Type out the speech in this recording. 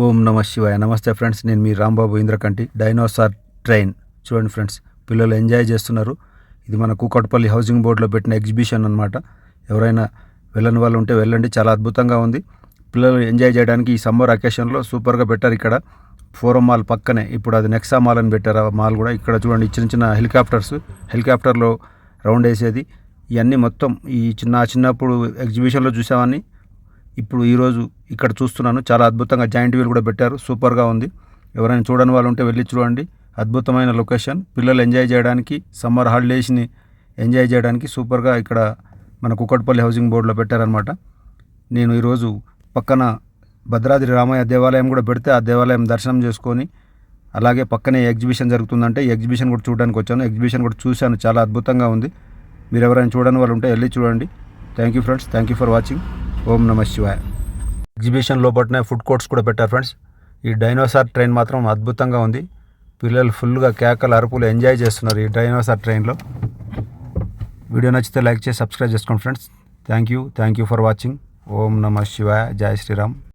ఓం నమ శివాయ. నమస్తే ఫ్రెండ్స్, నేను మీ రాంబాబు ఇంద్రకంటి. డైనోసార్ ట్రైన్ చూడండి ఫ్రెండ్స్, పిల్లలు ఎంజాయ్ చేస్తున్నారు. ఇది మన కూకట్పల్లి హౌసింగ్ బోర్డులో పెట్టిన ఎగ్జిబిషన్ అనమాట. ఎవరైనా వెళ్ళని వాళ్ళు ఉంటే వెళ్ళండి, చాలా అద్భుతంగా ఉంది. పిల్లలు ఎంజాయ్ చేయడానికి ఈ సమ్మర్ అకేషన్లో సూపర్గా పెట్టారు. ఇక్కడ ఫోరం మాల్ పక్కనే ఇప్పుడు అది నెక్సా మాల్ అని పెట్టారు. ఆ మాల్ కూడా ఇక్కడ చూడండి, చిన్న చిన్న హెలికాప్టర్లో రౌండ్ వేసేది. ఇవన్నీ మొత్తం ఈ చిన్నప్పుడు ఎగ్జిబిషన్లో చూసామని ఇప్పుడు ఈరోజు ఇక్కడ చూస్తున్నాను. చాలా అద్భుతంగా జాయింట్ వీల్ కూడా పెట్టారు, సూపర్గా ఉంది. ఎవరైనా చూడని వాళ్ళు ఉంటే వెళ్ళి చూడండి. అద్భుతమైన లొకేషన్, పిల్లలు ఎంజాయ్ చేయడానికి, సమ్మర్ హాలిడేస్ని ఎంజాయ్ చేయడానికి సూపర్గా ఇక్కడ మన కుక్కట్పల్లి హౌసింగ్ బోర్డులో పెట్టారనమాట. నేను ఈరోజు పక్కన భద్రాద్రి రామయ్య దేవాలయం కూడా పెడితే ఆ దేవాలయం దర్శనం చేసుకొని, అలాగే పక్కనే ఎగ్జిబిషన్ జరుగుతుందంటే ఈ ఎగ్జిబిషన్ కూడా చూడడానికి వచ్చాను. ఎగ్జిబిషన్ కూడా చూశాను, చాలా అద్భుతంగా ఉంది. మీరు ఎవరైనా చూడని వాళ్ళు ఉంటే వెళ్ళి చూడండి. Thank you friends, thank you for watching. ఓం నమ శివాయ. ఎగ్జిబిషన్ లోపలనే ఫుడ్ కోర్ట్స్ కూడా పెట్టారు ఫ్రెండ్స్. ఈ డైనోసార్ ట్రైన్ మాత్రం అద్భుతంగా ఉంది. పిల్లలు ఫుల్గా కేకలు అరుపులు ఎంజాయ్ చేస్తున్నారు ఈ డైనోసార్ ట్రైన్లో. వీడియో నచ్చితే లైక్ చేసి సబ్స్క్రైబ్ చేసుకోండి friends. Thank you for watching. ఓం నమ శివాయ. జై శ్రీరామ్.